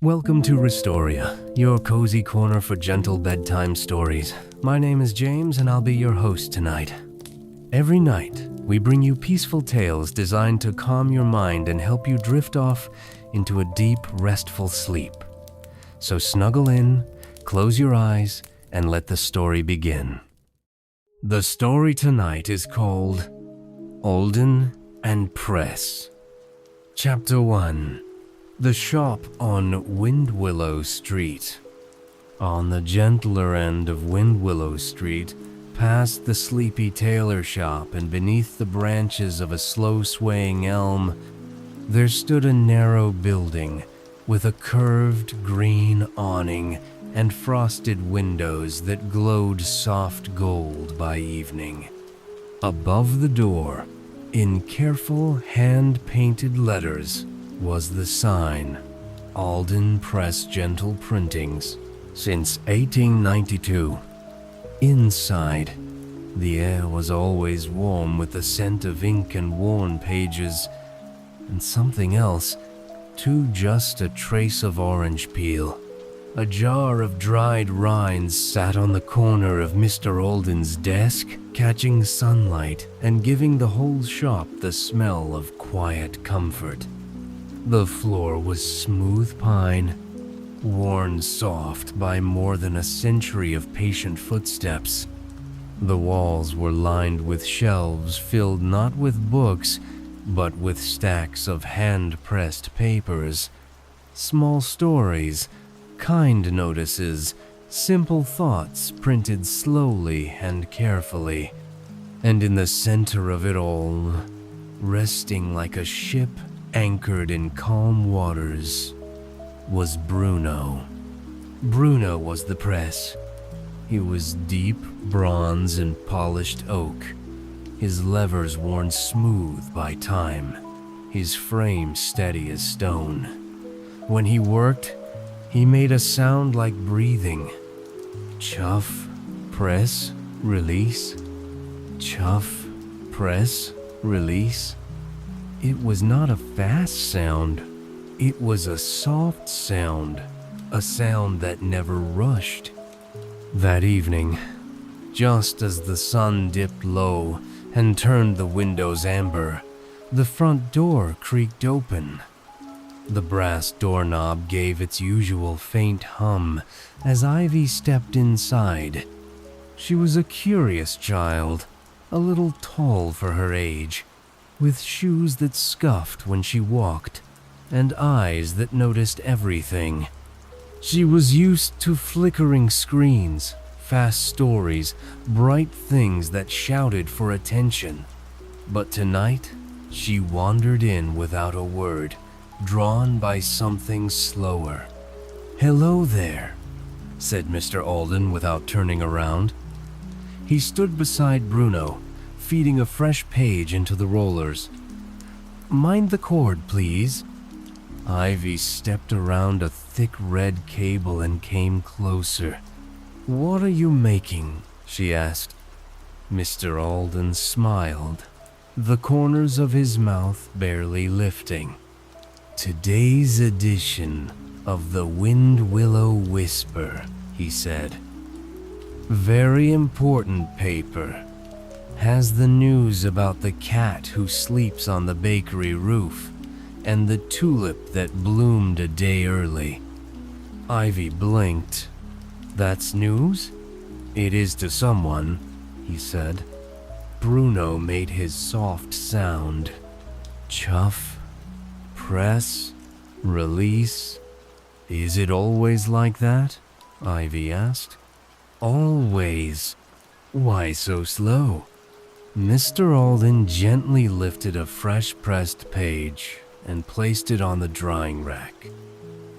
Welcome to Restoria, your cozy corner for gentle bedtime stories. My name is James and I'll be your host tonight. Every night, we bring you peaceful tales designed to calm your mind and help you drift off into a deep, restful sleep. So snuggle in, close your eyes, and let the story begin. The story tonight is called Alden and Press. Chapter 1. The shop on Windwillow Street. On the gentler end of Windwillow Street, past the sleepy tailor shop and beneath the branches of a slow-swaying elm, there stood a narrow building with a curved green awning and frosted windows that glowed soft gold by evening. Above the door, in careful hand-painted letters, was the sign, Alden Press Gentle Printings, since 1892. Inside, the air was always warm with the scent of ink and worn pages, and something else, just a trace of orange peel. A jar of dried rinds sat on the corner of Mr. Alden's desk, catching sunlight and giving the whole shop the smell of quiet comfort. The floor was smooth pine, worn soft by more than a century of patient footsteps. The walls were lined with shelves filled not with books, but with stacks of hand-pressed papers, small stories, kind notices, simple thoughts printed slowly and carefully. And in the center of it all, resting like a ship anchored in calm waters, was Bruno. Bruno was the press. He was deep bronze and polished oak, his levers worn smooth by time, his frame steady as stone. When he worked, he made a sound like breathing. Chuff, press, release. Chuff, press, release. It was not a fast sound. It was a soft sound, a sound that never rushed. That evening, just as the sun dipped low and turned the windows amber, the front door creaked open. The brass doorknob gave its usual faint hum as Ivy stepped inside. She was a curious child, a little tall for her age, with shoes that scuffed when she walked, and eyes that noticed everything. She was used to flickering screens, fast stories, bright things that shouted for attention. But tonight, she wandered in without a word, drawn by something slower. "Hello there," said Mr. Alden without turning around. He stood beside Bruno, feeding a fresh page into the rollers. "Mind the cord, please." Ivy stepped around a thick red cable and came closer. "What are you making?" she asked. Mr. Alden smiled, the corners of his mouth barely lifting. "Today's edition of the Windwillow Whisper," he said. "Very important paper. Has the news about the cat who sleeps on the bakery roof and the tulip that bloomed a day early." Ivy blinked. "That's news?" "It is to someone," he said. Bruno made his soft sound. "Chuff, press, release. Is it always like that?" Ivy asked. "Always. Why so slow?" Mr. Alden gently lifted a fresh-pressed page and placed it on the drying rack.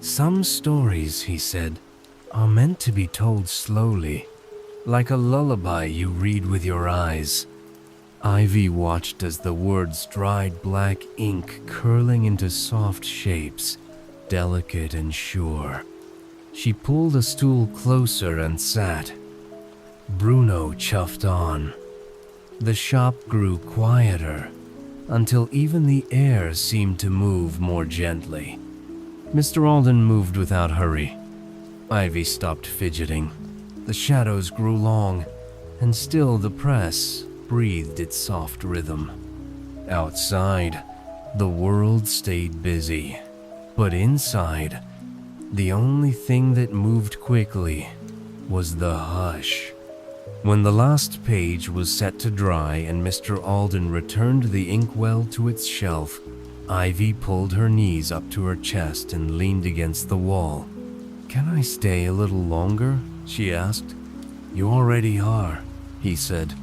"Some stories," he said, "are meant to be told slowly, like a lullaby you read with your eyes." Ivy watched as the words dried black ink curling into soft shapes, delicate and sure. She pulled a stool closer and sat. Bruno chuffed on. The shop grew quieter, until even the air seemed to move more gently. Mr. Alden moved without hurry. Ivy stopped fidgeting. The shadows grew long, and still the press breathed its soft rhythm. Outside, the world stayed busy, but inside, the only thing that moved quickly was the hush. When the last page was set to dry and Mr. Alden returned the inkwell to its shelf, Ivy pulled her knees up to her chest and leaned against the wall. "Can I stay a little longer?" she asked. "You already are," he said.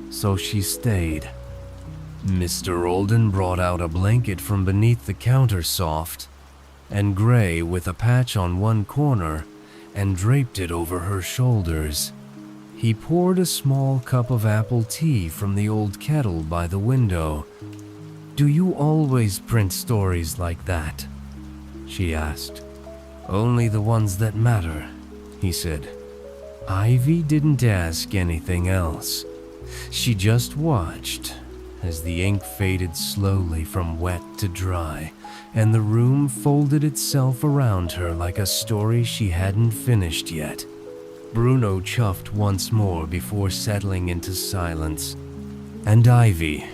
So she stayed. Mr. Alden brought out a blanket from beneath the counter, soft and gray with a patch on one corner, and draped it over her shoulders. He poured a small cup of apple tea from the old kettle by the window. "Do you always print stories like that?" she asked. "Only the ones that matter," he said. Ivy didn't ask anything else. She just watched as the ink faded slowly from wet to dry, and the room folded itself around her like a story she hadn't finished yet. Bruno chuffed once more before settling into silence, and Ivy,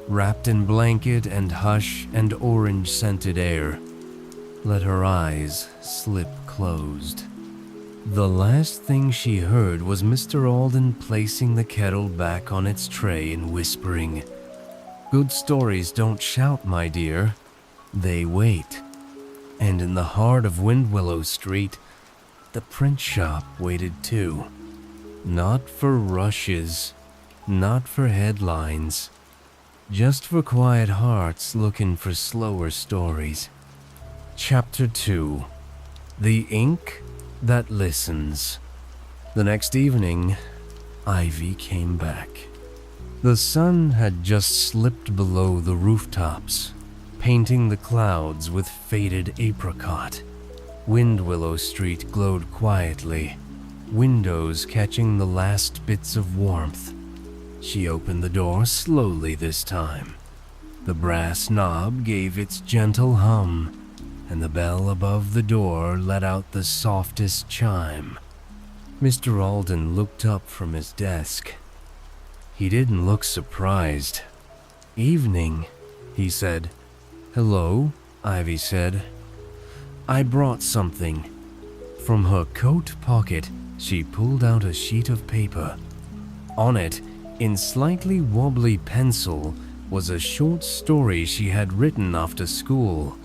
wrapped in blanket and hush and orange-scented air, let her eyes slip closed. The last thing she heard was Mr. Alden placing the kettle back on its tray and whispering, "Good stories don't shout, my dear. They wait." And in the heart of Windwillow Street, the print shop waited too. Not for rushes, not for headlines, just for quiet hearts looking for slower stories. Chapter 2. The Ink That Listens. The next evening, Ivy came back. The sun had just slipped below the rooftops, painting the clouds with faded apricot. Windwillow Street glowed quietly, windows catching the last bits of warmth. She opened the door slowly this time. The brass knob gave its gentle hum, and the bell above the door let out the softest chime. Mr. Alden looked up from his desk. He didn't look surprised. "Evening," he said. "Hello," Ivy said. "I brought something." From her coat pocket, she pulled out a sheet of paper. On it, in slightly wobbly pencil, was a short story she had written after school.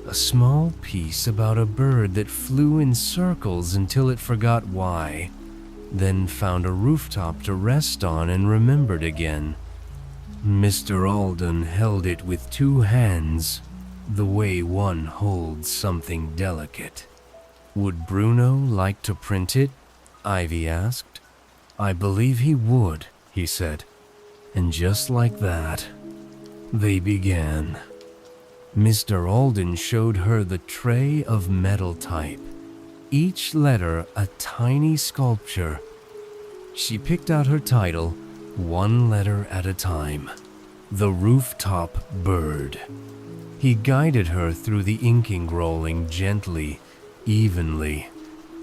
A small piece about a bird that flew in circles until it forgot why, then found a rooftop to rest on and remembered again. Mr. Alden held it with two hands, the way one holds something delicate. "Would Bruno like to print it?" Ivy asked. "I believe he would," he said. And just like that, they began. Mr. Alden showed her the tray of metal type, each letter a tiny sculpture. She picked out her title, one letter at a time. The Rooftop Bird. He guided her through the inking, rolling gently, evenly.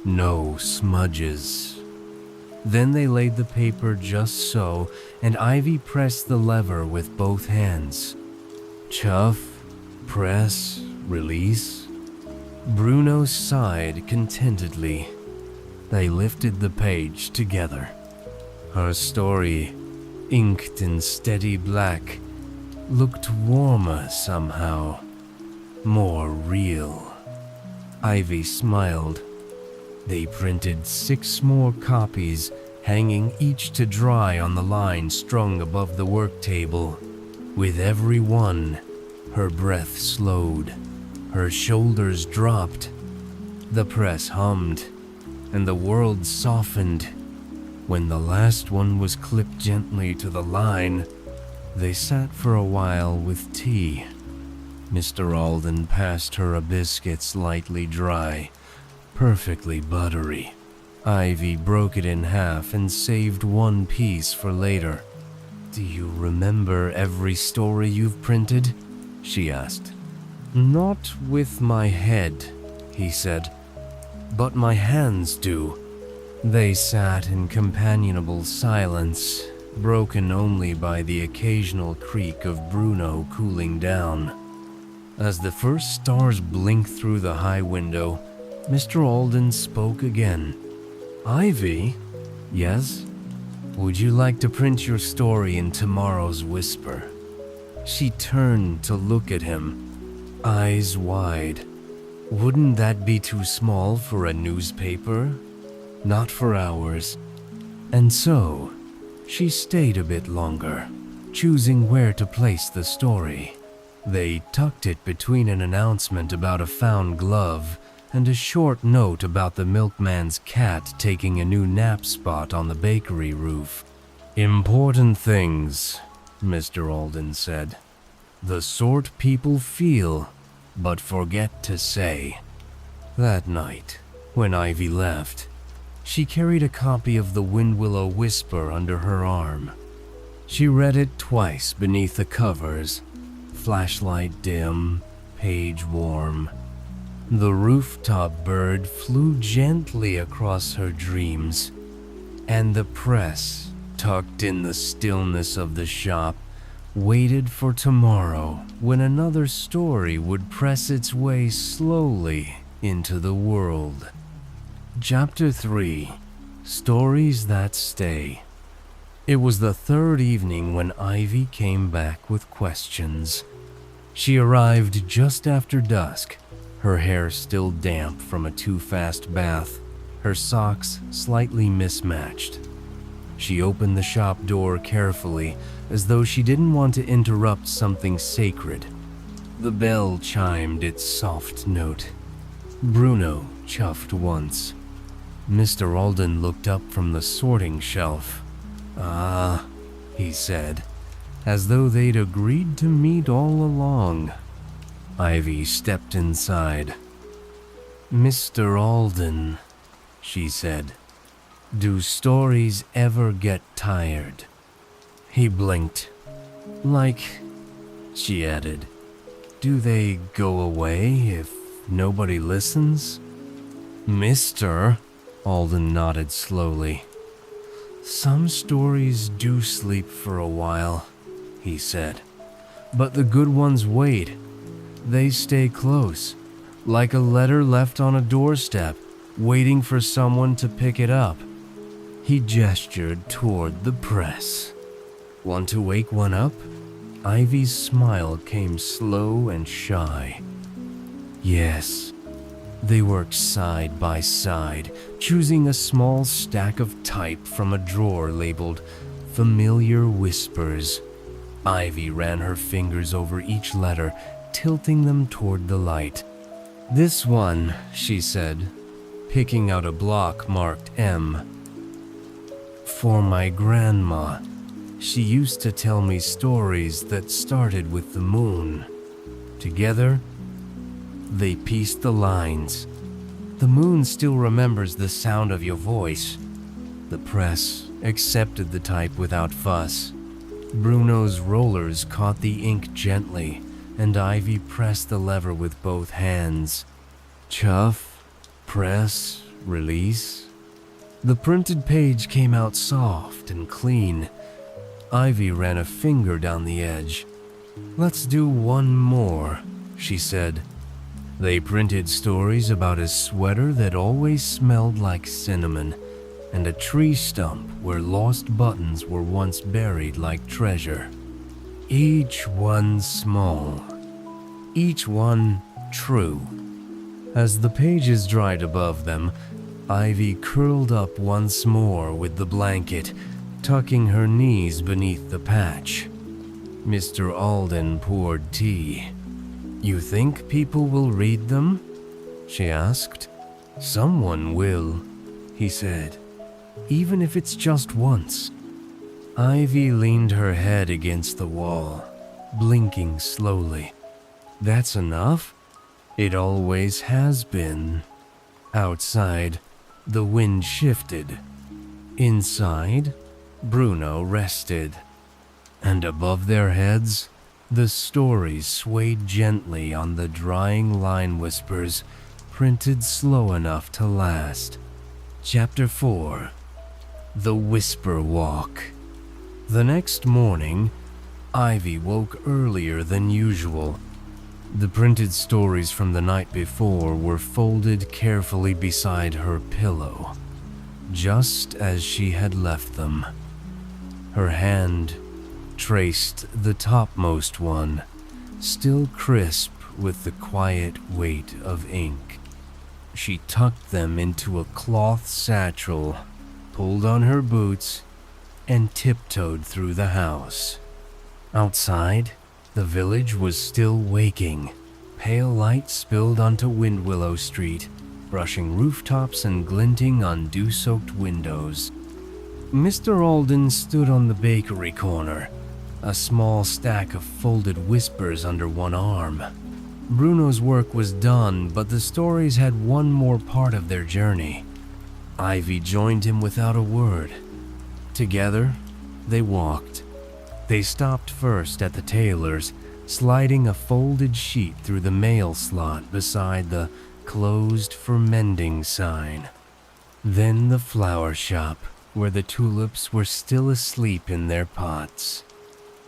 No smudges. Then they laid the paper just so, and Ivy pressed the lever with both hands. Chuff, press, release. Bruno sighed contentedly. They lifted the page together. Her story, inked in steady black, looked warmer somehow, more real. Ivy smiled. They printed 6 more copies, hanging each to dry on the line strung above the work table. With every one, her breath slowed, her shoulders dropped, the press hummed, and the world softened. When the last one was clipped gently to the line, they sat for a while with tea. Mr. Alden passed her a biscuit slightly dry, perfectly buttery. Ivy broke it in half and saved one piece for later. "Do you remember every story you've printed?" she asked. "Not with my head," he said, "but my hands do." They sat in companionable silence, broken only by the occasional creak of Bruno cooling down. As the first stars blinked through the high window, Mr. Alden spoke again. "Ivy?" "Yes?" "Would you like to print your story in tomorrow's Whisper?" She turned to look at him, eyes wide. "Wouldn't that be too small for a newspaper?" "Not for ours." And so, she stayed a bit longer, choosing where to place the story. They tucked it between an announcement about a found glove and a short note about the milkman's cat taking a new nap spot on the bakery roof. "Important things," Mr. Alden said. "The sort people feel, but forget to say." That night, when Ivy left, she carried a copy of the Windwillow Whisper under her arm. She read it twice beneath the covers, flashlight dim, page warm. The rooftop bird flew gently across her dreams, and the press, tucked in the stillness of the shop, waited for tomorrow when another story would press its way slowly into the world. Chapter 3: Stories That Stay. It was the third evening when Ivy came back with questions. She arrived just after dusk, her hair still damp from a too-fast bath, her socks slightly mismatched. She opened the shop door carefully, as though she didn't want to interrupt something sacred. The bell chimed its soft note. Bruno chuffed once. Mr. Alden looked up from the sorting shelf. "Ah," he said, as though they'd agreed to meet all along. Ivy stepped inside. "Mr. Alden," she said, "do stories ever get tired?" He blinked. "Like," she added, "do they go away if nobody listens?" "Mr." Alden nodded slowly. "Some stories do sleep for a while," he said, "but the good ones wait. They stay close, like a letter left on a doorstep, waiting for someone to pick it up." He gestured toward the press. "Want to wake one up?" Ivy's smile came slow and shy. "Yes." They worked side by side, choosing a small stack of type from a drawer labeled Familiar Whispers. Ivy ran her fingers over each letter, tilting them toward the light. "This one," she said, picking out a block marked M. "For my grandma. She used to tell me stories that started with the moon." Together, they pieced the lines. "The moon still remembers the sound of your voice." The press accepted the type without fuss. Bruno's rollers caught the ink gently, and Ivy pressed the lever with both hands. Chuff, press, release. The printed page came out soft and clean. Ivy ran a finger down the edge. "Let's do one more," she said. They printed stories about a sweater that always smelled like cinnamon, and a tree stump where lost buttons were once buried like treasure. Each one small, each one true. As the pages dried above them, Ivy curled up once more with the blanket, tucking her knees beneath the patch. Mr. Alden poured tea. "You think people will read them?" she asked. "Someone will," he said, "even if it's just once." Ivy leaned her head against the wall, blinking slowly. "That's enough? It always has been." Outside, the wind shifted. Inside, Bruno rested. And above their heads, The stories swayed gently on the drying line whispers, printed slow enough to last. Chapter 4. The Whisper Walk. The next morning, Ivy woke earlier than usual. The printed stories from the night before were folded carefully beside her pillow, just as she had left them. Her hand traced the topmost one, still crisp with the quiet weight of ink. She tucked them into a cloth satchel, pulled on her boots, and tiptoed through the house. Outside, the village was still waking. Pale light spilled onto Windwillow Street, brushing rooftops and glinting on dew-soaked windows. Mr. Alden stood on the bakery corner, a small stack of folded whispers under one arm. Bruno's work was done, but the stories had one more part of their journey. Ivy joined him without a word. Together, they walked. They stopped first at the tailor's, sliding a folded sheet through the mail slot beside the "closed for mending" sign. Then the flower shop, where the tulips were still asleep in their pots.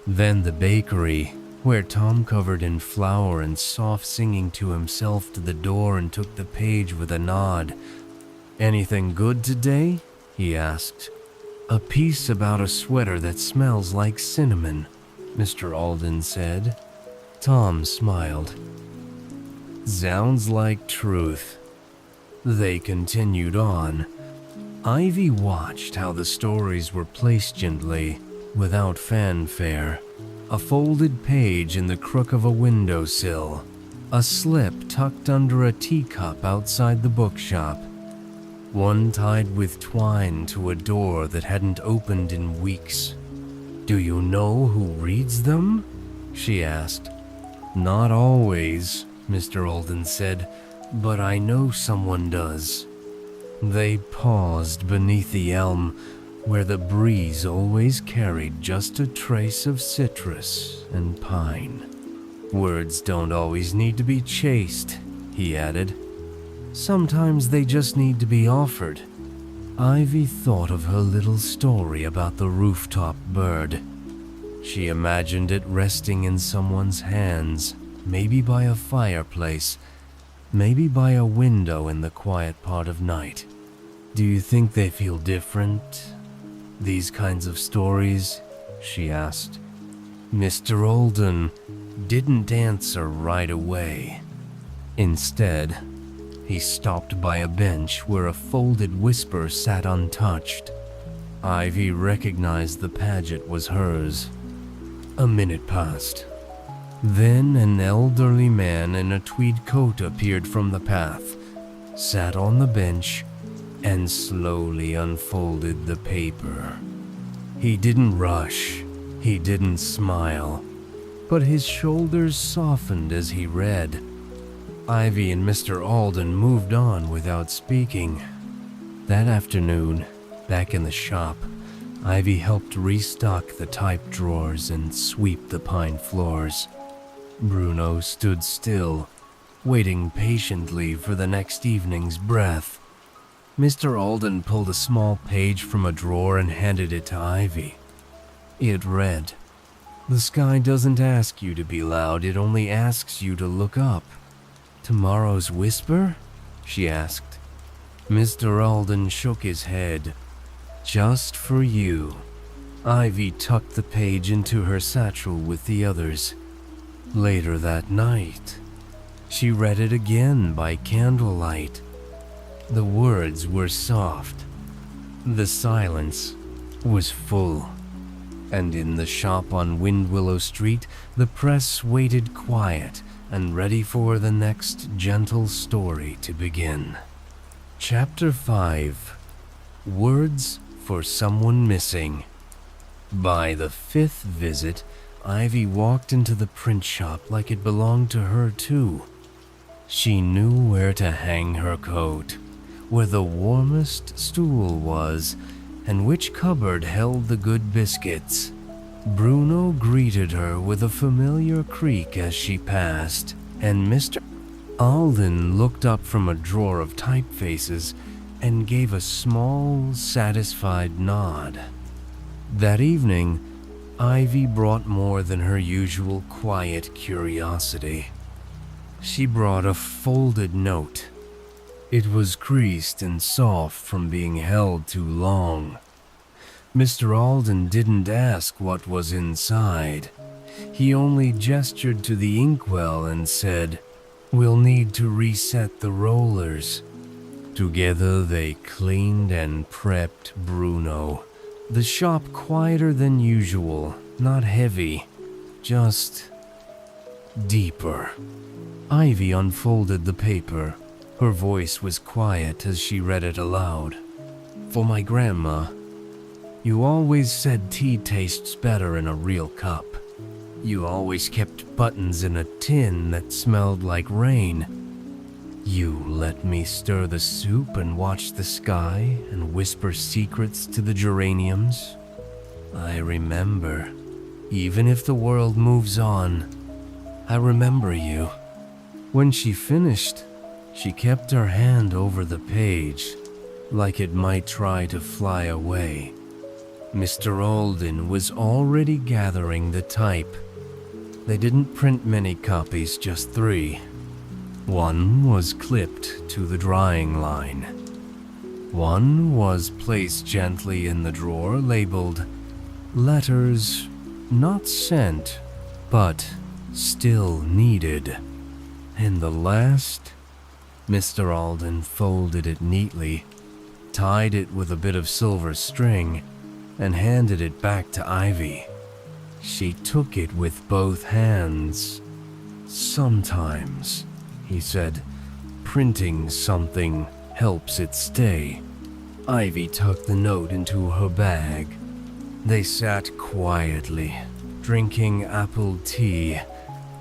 Then the bakery, where Tom, covered in flour and soft singing to himself to the door and took the page with a nod. "Anything good today?" he asked. "A piece about a sweater that smells like cinnamon," Mr. Alden said. Tom smiled. "Sounds like truth." They continued on. Ivy watched how the stories were placed gently, without fanfare. A folded page in the crook of a windowsill, a slip tucked under a teacup outside the bookshop, one tied with twine to a door that hadn't opened in weeks. "Do you know who reads them?" she asked. "Not always," Mr. Alden said, "but I know someone does." They paused beneath the elm, where the breeze always carried just a trace of citrus and pine. "Words don't always need to be chased," he added. "Sometimes they just need to be offered." Ivy thought of her little story about the rooftop bird. She imagined it resting in someone's hands, maybe by a fireplace, maybe by a window in the quiet part of night. "Do you think they feel different, these kinds of stories?" she asked. Mr. Alden didn't answer right away. Instead, he stopped by a bench where a folded whisper sat untouched. Ivy recognized the paget was hers. A minute passed. Then an elderly man in a tweed coat appeared from the path, sat on the bench, and slowly unfolded the paper. He didn't rush, he didn't smile, but his shoulders softened as he read. Ivy and Mr. Alden moved on without speaking. That afternoon, back in the shop, Ivy helped restock the type drawers and sweep the pine floors. Bruno stood still, waiting patiently for the next evening's breath. Mr. Alden pulled a small page from a drawer and handed it to Ivy. It read, "The sky doesn't ask you to be loud, it only asks you to look up." "Tomorrow's whisper?" she asked. Mr. Alden shook his head. "Just for you." Ivy tucked the page into her satchel with the others. Later that night, she read it again by candlelight. The words were soft. The silence was full. And in the shop on Windwillow Street, the press waited quiet and ready for the next gentle story to begin. Chapter 5. Words for Someone Missing. By the fifth visit, Ivy walked into the print shop like it belonged to her too. She knew where to hang her coat, where the warmest stool was, and which cupboard held the good biscuits. Bruno greeted her with a familiar creak as she passed, and Mr. Alden looked up from a drawer of typefaces and gave a small, satisfied nod. That evening, Ivy brought more than her usual quiet curiosity. She brought a folded note. It was creased and soft from being held too long. Mr. Alden didn't ask what was inside. He only gestured to the inkwell and said, "We'll need to reset the rollers." Together they cleaned and prepped Bruno. The shop quieter than usual, not heavy, just deeper. Ivy unfolded the paper. Her voice was quiet as she read it aloud. "For my grandma, you always said tea tastes better in a real cup. You always kept buttons in a tin that smelled like rain. You let me stir the soup and watch the sky and whisper secrets to the geraniums. I remember. Even if the world moves on, I remember you." When she finished, she kept her hand over the page, like it might try to fly away. Mr. Alden was already gathering the type. They didn't print many copies, just 3. One was clipped to the drying line. One was placed gently in the drawer labeled "Letters not sent, but still needed." And the last, Mr. Alden folded it neatly, tied it with a bit of silver string, and handed it back to Ivy. She took it with both hands. "Sometimes," he said, "printing something helps it stay." Ivy tucked the note into her bag. They sat quietly, drinking apple tea,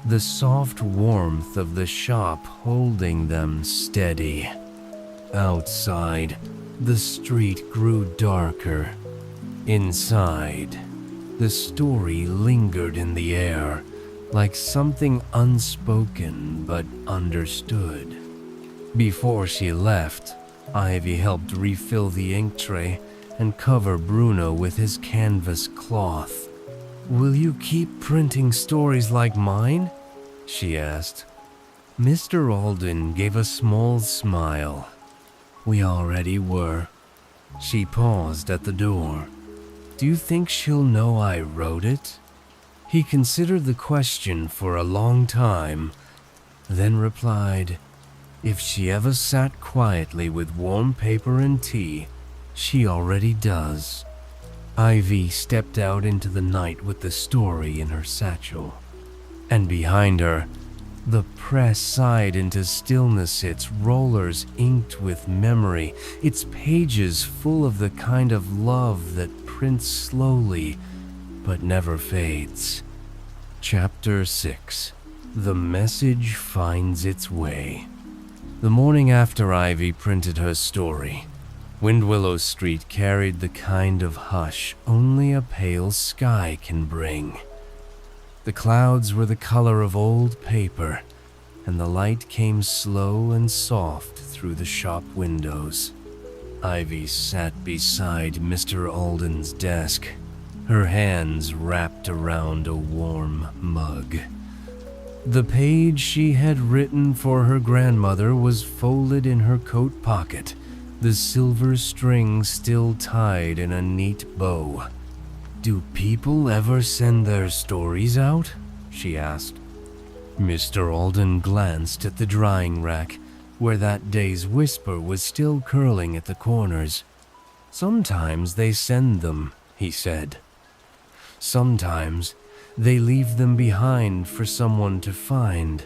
the soft warmth of the shop holding them steady. Outside, the street grew darker. Inside, the story lingered in the air, like something unspoken but understood. Before she left, Ivy helped refill the ink tray and cover Bruno with his canvas cloth. "Will you keep printing stories like mine?" she asked. Mr. Alden gave a small smile. "We already were." She paused at the door. "Do you think she'll know I wrote it?" He considered the question for a long time, then replied, "If she ever sat quietly with warm paper and tea, she already does." Ivy stepped out into the night with the story in her satchel. And behind her, the press sighed into stillness, its rollers inked with memory, its pages full of the kind of love that prints slowly but never fades. Chapter 6. The Message Finds Its Way. The morning after Ivy printed her story, Windwillow Street carried the kind of hush only a pale sky can bring. The clouds were the color of old paper, and the light came slow and soft through the shop windows. Ivy sat beside Mr. Alden's desk, her hands wrapped around a warm mug. The page she had written for her grandmother was folded in her coat pocket, the silver string still tied in a neat bow. "Do people ever send their stories out?" she asked. Mr. Alden glanced at the drying rack, where that day's whisper was still curling at the corners. "Sometimes they send them," he said. "Sometimes they leave them behind for someone to find."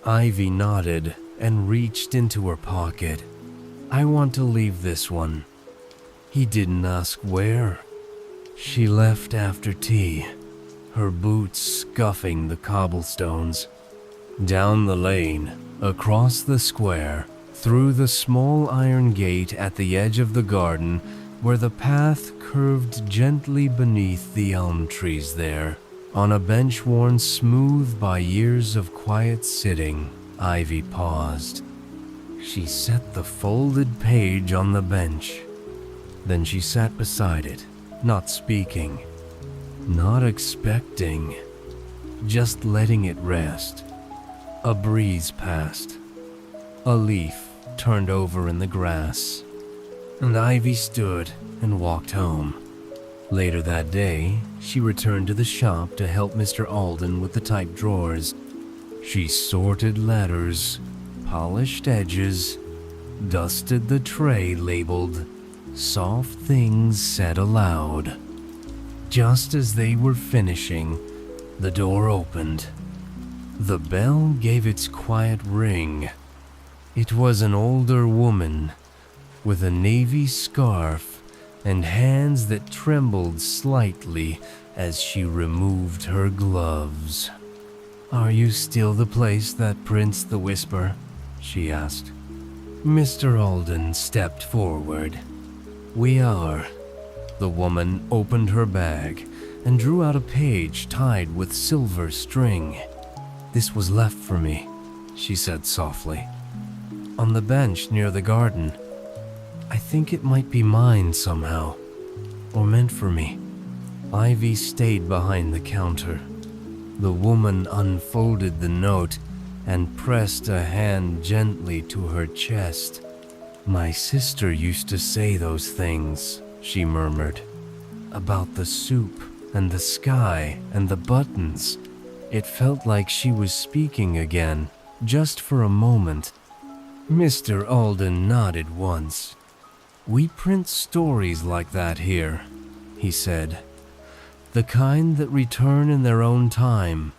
Ivy nodded and reached into her pocket. "I want to leave this one." He didn't ask where. She left after tea, her boots scuffing the cobblestones. Down the lane, across the square, through the small iron gate at the edge of the garden, where the path curved gently beneath the elm trees there. On a bench worn smooth by years of quiet sitting, Ivy paused. She set the folded page on the bench. Then she sat beside it, not speaking, not expecting, just letting it rest. A breeze passed. A leaf turned over in the grass, and Ivy stood and walked home. Later that day, she returned to the shop to help Mr. Alden with the type drawers. She sorted letters, polished edges, dusted the tray labeled "Soft Things Said Aloud." Just as they were finishing, the door opened. The bell gave its quiet ring. It was an older woman with a navy scarf and hands that trembled slightly as she removed her gloves. "Are you still the place that prints the whisper?" she asked. Mr. Alden stepped forward. "We are." The woman opened her bag and drew out a page tied with silver string. "This was left for me," she said softly, "on the bench near the garden. I think it might be mine somehow, or meant for me." Ivy stayed behind the counter. The woman unfolded the note and pressed a hand gently to her chest. "My sister used to say those things," she murmured, "about the soup and the sky and the buttons." It felt like she was speaking again, just for a moment. Mr. Alden nodded once. "We print stories like that here," he said. "The kind that return in their own time."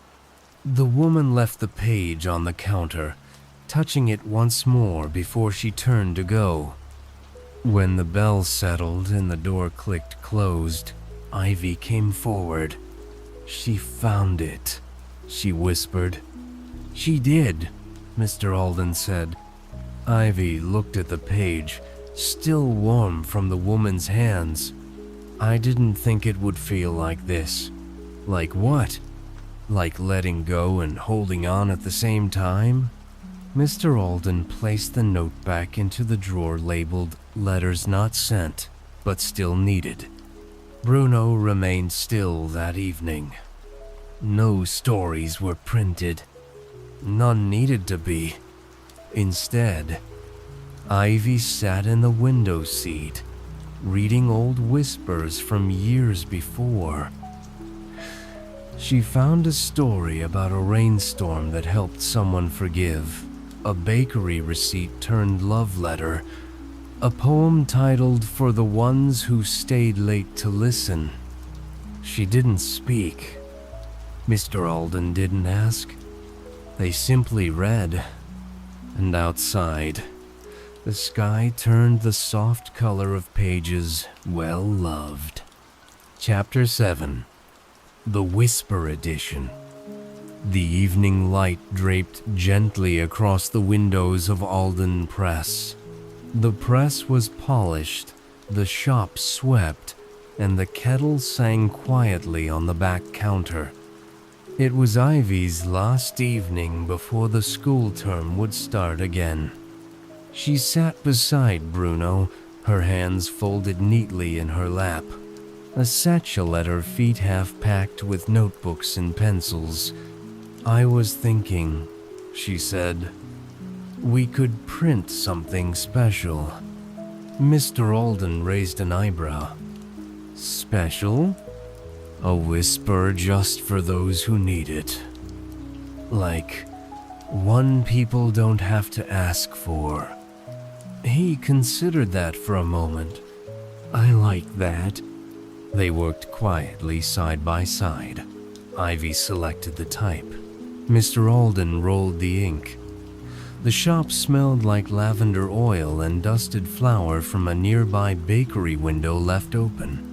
The woman left the page on the counter, touching it once more before she turned to go. When the bell settled and the door clicked closed, Ivy came forward. "She found it," she whispered. "She did," Mr. Alden said. Ivy looked at the page, still warm from the woman's hands. "I didn't think it would feel like this." "Like what?" "Like letting go and holding on at the same time?" Mr. Alden placed the note back into the drawer labeled "Letters Not Sent, but Still Needed." Bruno remained still that evening. No stories were printed. None needed to be. Instead, Ivy sat in the window seat, reading old whispers from years before. She found a story about a rainstorm that helped someone forgive, a bakery receipt turned love letter, a poem titled "For the Ones Who Stayed Late to Listen." She didn't speak. Mr. Alden didn't ask. They simply read. And outside, the sky turned the soft color of pages well loved. Chapter 7. The Whisper Edition. The evening light draped gently across the windows of Alden Press. The press was polished, the shop swept, and the kettle sang quietly on the back counter. It was Ivy's last evening before the school term would start again. She sat beside Bruno, her hands folded neatly in her lap, a satchel at her feet half packed with notebooks and pencils. "I was thinking," she said, "we could print something special." Mr. Alden raised an eyebrow. "Special?" "A whisper just for those who need it. Like one people don't have to ask for." He considered that for a moment. "I like that." They worked quietly side by side. Ivy selected the type. Mr. Alden rolled the ink. The shop smelled like lavender oil and dusted flour from a nearby bakery window left open.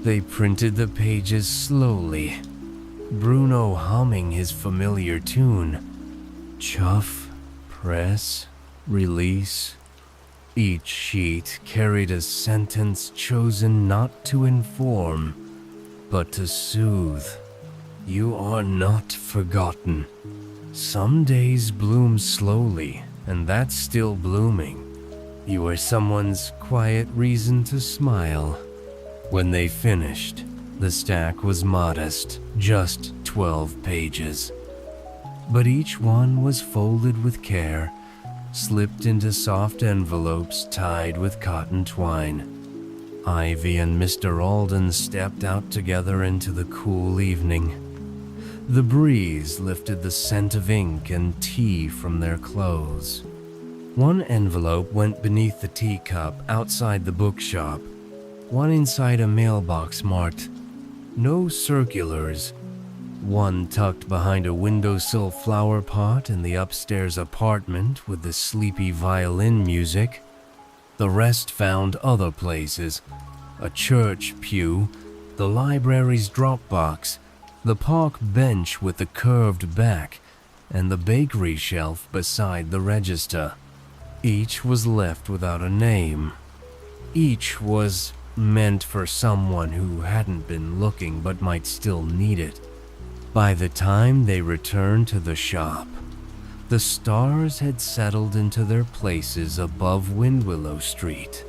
They printed the pages slowly, Bruno humming his familiar tune. Chuff, press, release. Each sheet carried a sentence chosen not to inform, but to soothe. You are not forgotten. Some days bloom slowly, and that's still blooming. You are someone's quiet reason to smile. When they finished, the stack was modest, just 12 pages. But each one was folded with care, slipped into soft envelopes tied with cotton twine. Ivy and Mr. Alden stepped out together into the cool evening. The breeze lifted the scent of ink and tea from their clothes. One envelope went beneath the teacup outside the bookshop, one inside a mailbox marked, "No circulars," one tucked behind a windowsill flower pot in the upstairs apartment with the sleepy violin music. The rest found other places: a church pew, the library's drop box, the park bench with the curved back, and the bakery shelf beside the register. Each was left without a name. Each was meant for someone who hadn't been looking but might still need it. By the time they returned to the shop, the stars had settled into their places above Windwillow Street.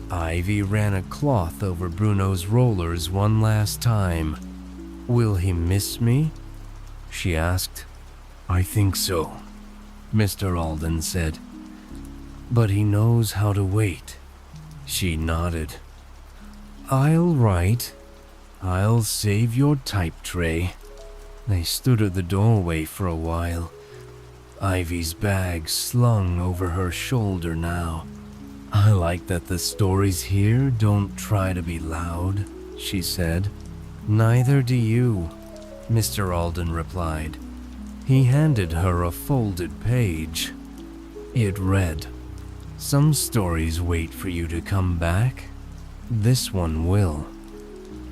Ivy ran a cloth over Bruno's rollers one last time. "Will he miss me?" she asked. "I think so," Mr. Alden said. "But he knows how to wait." She nodded. "I'll write. I'll save your type tray." They stood at the doorway for a while, Ivy's bag slung over her shoulder now. "I like that the stories here don't try to be loud," she said. "Neither do you," Mr. Alden replied. He handed her a folded page. It read, "Some stories wait for you to come back. This one will."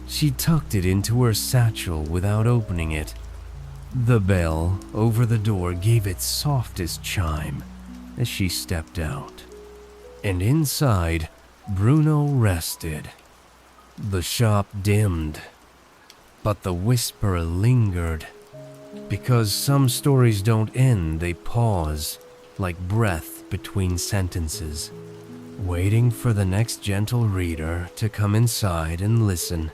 She tucked it into her satchel without opening it. The bell over the door gave its softest chime as she stepped out. And inside, Bruno rested. The shop dimmed, but the whisper lingered. Because some stories don't end, they pause, like breath between sentences, waiting for the next gentle reader to come inside and listen.